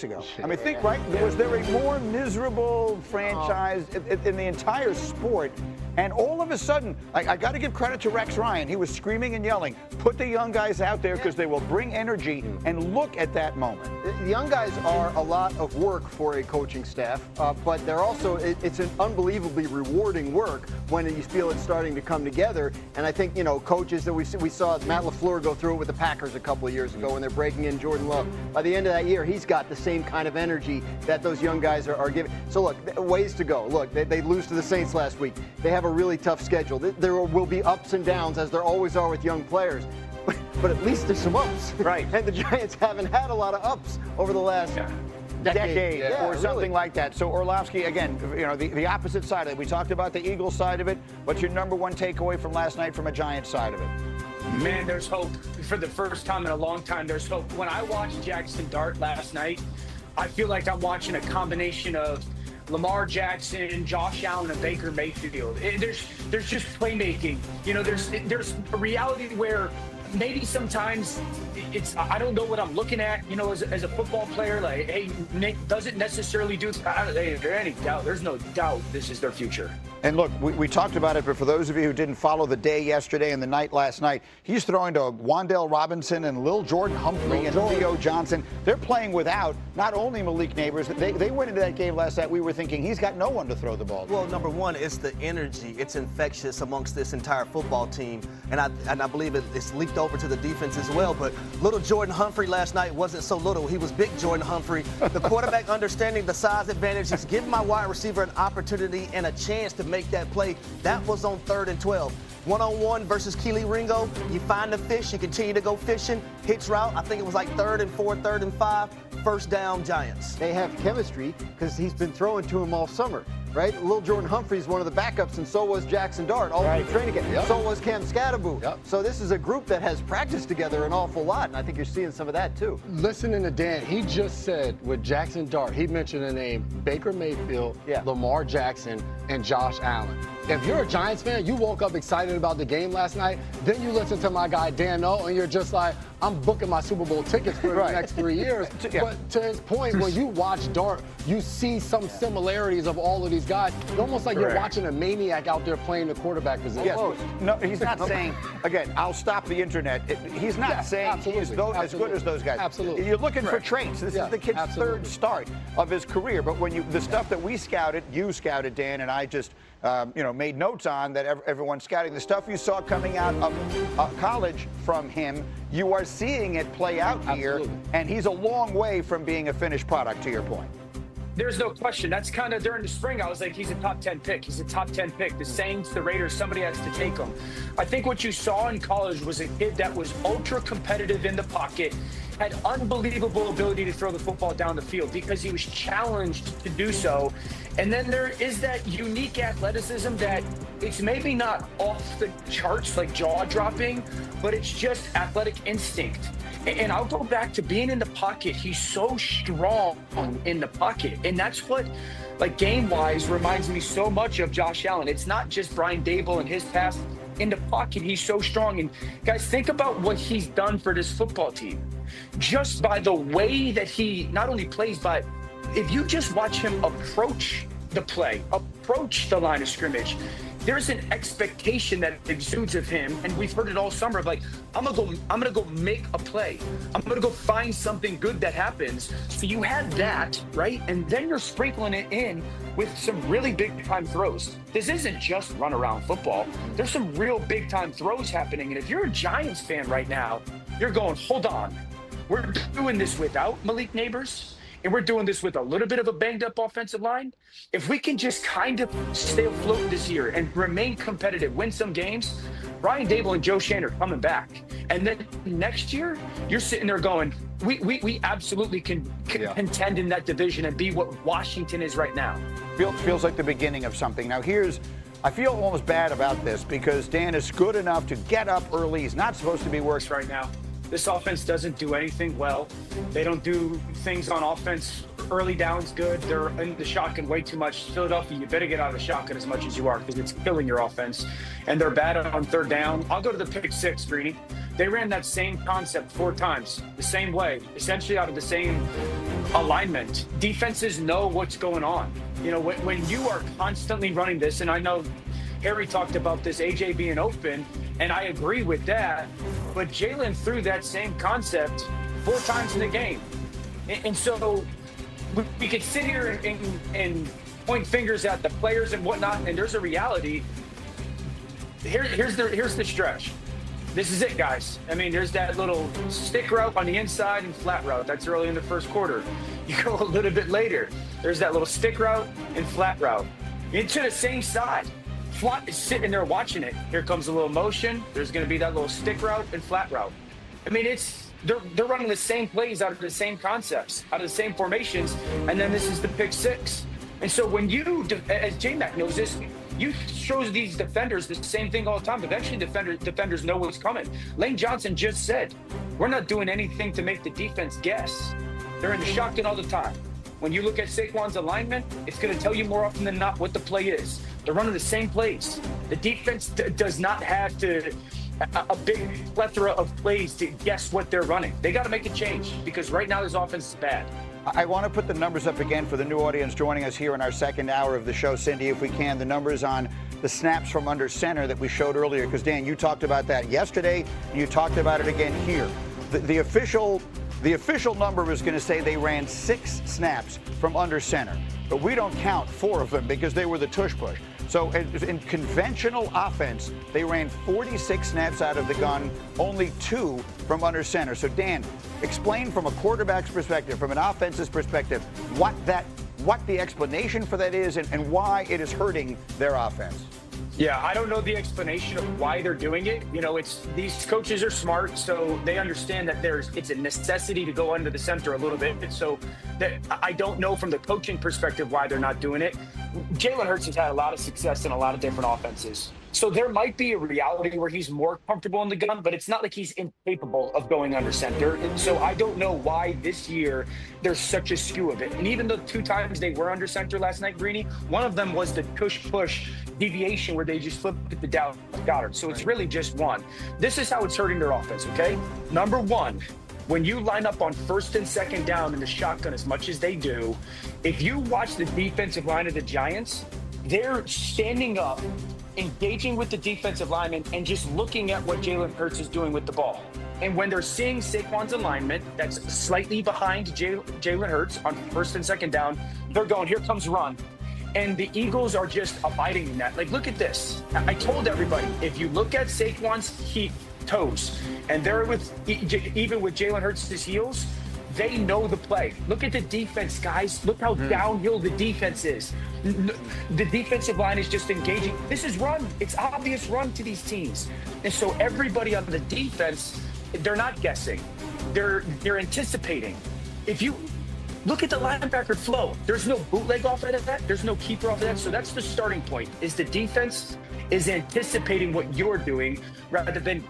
ago. I mean, think, right? Was there a more miserable franchise in the entire sport? And all of a sudden, I got to give credit to Rex Ryan. He was screaming and yelling, put the young guys out there because they will bring energy, and look at that moment. The young guys are a lot of work for a coaching staff, but they're also, it's an unbelievably rewarding work when you feel it's starting to come together. And I think, you know, coaches that we saw Matt LaFleur go through it with the Packers a couple of years ago when they're breaking in Jordan Love. By the end of that year, he's got the same kind of energy that those young guys are giving. So look, ways to go. Look, they lose to the Saints last week. They have a really tough schedule. There will be ups and downs, as there always are with young players. But at least there's some ups. Right. And the Giants haven't had a lot of ups over the last decade or something like that. So Orlovsky, again, you know, the opposite side of it. We talked about the Eagles side of it. What's your number one takeaway from last night from a Giants side of it? Man, there's hope. For the first time in a long time, there's hope. When I watched Jaxson Dart last night, I feel like I'm watching a combination of Lamar Jackson, Josh Allen, and Baker Mayfield. There's just playmaking. You know, there's a reality where maybe sometimes it's, I don't know what I'm looking at, you know, as a football player, like, hey, Nick doesn't necessarily do, is there any doubt? There's no doubt this is their future. And look, we talked about it, but for those of you who didn't follow the day yesterday and the night last night, he's throwing to Wan'Dale Robinson and Lil Jordan Humphrey and Theo Johnson. They're playing without not only Malik Neighbors. They went into that game last night. We were thinking he's got no one to throw the ball to. Well, number one, it's the energy. It's infectious amongst this entire football team, and I believe it's leaked over to the defense as well. But little Jordan Humphrey last night wasn't so little. He was big Jordan Humphrey. The quarterback understanding the size advantage. He's giving my wide receiver an opportunity and a chance to make that play. That was on 3rd and 12. One-on-one versus Keely Ringo. You find the fish, you continue to go fishing. Hitch route, I think it was like 3rd and 4, 3rd and 5. First down, Giants. They have chemistry because he's been throwing to him all summer, right? Lil Jordan Humphrey's one of the backups, and so was Jaxson Dart, all through training camp. Yep. So was Cam Scatterbo. Yep. So this is a group that has practiced together an awful lot, and I think you're seeing some of that too. Listening to Dan, he just said with Jaxson Dart, he mentioned the name Baker Mayfield, Lamar Jackson, and Josh Allen. If you're a Giants fan, you woke up excited about the game last night, then you listen to my guy Dan O, and you're just like, I'm booking my Super Bowl tickets for the next 3 years. But to his point, when you watch Dart, you see some similarities of all of these guys. It's almost like you're watching a maniac out there playing the quarterback position. Yes. No, he's not saying, again, I'll stop the internet. He's not saying he's as good as those guys. Absolutely. You're looking for traits. This is the kid's third start of his career. But when the stuff that we scouted, you scouted, Dan, and I just made notes on that everyone's scouting. The stuff you saw coming out of college from him, you are seeing it play out here, and he's a long way from being a finished product, to your point. There's no question. That's kind of during the spring, I was like, he's a top 10 pick. He's a top 10 pick. The Saints, the Raiders, somebody has to take him. I think what you saw in college was a kid that was ultra competitive in the pocket, had unbelievable ability to throw the football down the field because he was challenged to do so. And then there is that unique athleticism that it's maybe not off the charts, like jaw-dropping, but it's just athletic instinct. And I'll go back to being in the pocket. He's so strong in the pocket. And that's what, like, game-wise, reminds me so much of Josh Allen. It's not just Brian Dable and his pass. In the pocket, he's so strong. And, guys, think about what he's done for this football team. Just by the way that he not only plays, but if you just watch him approach the play, approach the line of scrimmage, there's an expectation that exudes of him, and we've heard it all summer of like, I'm gonna go make a play. I'm gonna go find something good that happens. So you have that, right? And then you're sprinkling it in with some really big time throws. This isn't just run around football. There's some real big time throws happening. And if you're a Giants fan right now, you're going, hold on. We're doing this without Malik Neighbors, and we're doing this with a little bit of a banged-up offensive line. If we can just kind of stay afloat this year and remain competitive, win some games, Brian Dable and Joe Shane are coming back. And then next year, you're sitting there going, we absolutely can contend in that division and be what Washington is right now. Feels like the beginning of something. Now, I feel almost bad about this because Dan is good enough to get up early. He's not supposed to be worse right now. This offense doesn't do anything well. They don't do things on offense. Early down's good. They're in the shotgun way too much. Philadelphia, you better get out of the shotgun as much as you are because it's killing your offense. And they're bad on 3rd down. I'll go to the pick 6, Greeny. They ran that same concept 4 times, the same way, essentially out of the same alignment. Defenses know what's going on. You know, when you are constantly running this, and I know Harry talked about this, AJ being open, and I agree with that, but Jalen threw that same concept 4 times in the game. And so we could sit here and point fingers at the players and whatnot, and there's a reality. Here's the stretch. This is it, guys. I mean, there's that little stick route on the inside and flat route. That's early in the first quarter. You go a little bit later. There's that little stick route and flat route. Into the same side. Flott is sitting there watching it. Here comes a little motion. There's going to be that little stick route and flat route. I mean, they're running the same plays out of the same concepts, out of the same formations, and then this is the pick 6. And so when you, as J-Mac knows this, you show these defenders the same thing all the time. Eventually, defenders know what's coming. Lane Johnson just said, we're not doing anything to make the defense guess. They're in the shotgun all the time. When you look at Saquon's alignment, it's going to tell you more often than not what the play is. They're running the same plays. The defense does not have a big plethora of plays to guess what they're running. They got to make a change because right now this offense is bad. I want to put the numbers up again for the new audience joining us here in our second hour of the show. Cindy, if we can, the numbers on the snaps from under center that we showed earlier, because, Dan, you talked about that yesterday, and you talked about it again here. The official number was going to say they ran 6 snaps from under center, but we don't count 4 of them because they were the tush push. So in conventional offense, they ran 46 snaps out of the gun, only 2 from under center. So, Dan, explain from a quarterback's perspective, from an offense's perspective, what the explanation for that is and why it is hurting their offense. Yeah, I don't know the explanation of why they're doing it. You know, these coaches are smart, so they understand that it's a necessity to go under the center a little bit. So that I don't know from the coaching perspective why they're not doing it. Jalen Hurts has had a lot of success in a lot of different offenses. So there might be a reality where he's more comfortable in the gun, but it's not like he's incapable of going under center. And so I don't know why this year there's such a skew of it. And even the 2 times they were under center last night, Greeny, one of them was the push deviation where they just flipped it to Dallas Goedert. So it's really just one. This is how it's hurting their offense, okay? Number 1, when you line up on 1st and 2nd down in the shotgun as much as they do, if you watch the defensive line of the Giants, they're standing up, engaging with the defensive lineman and just looking at what Jalen Hurts is doing with the ball. And when they're seeing Saquon's alignment that's slightly behind Jalen Hurts on 1st and 2nd down, they're going, here comes run. And the Eagles are just abiding in that. Like, look at this. I told everybody, if you look at Saquon's toes, and they're even with Jalen Hurts' heels, they know the play. Look at the defense, guys. Look how downhill the defense is. The defensive line is just engaging. This is run. It's obvious run to these teams. And so everybody on the defense, they're not guessing. They're anticipating. If you look at the linebacker flow, there's no bootleg off of that. There's no keeper off of that. So that's the starting point, is the defense is anticipating what you're doing rather than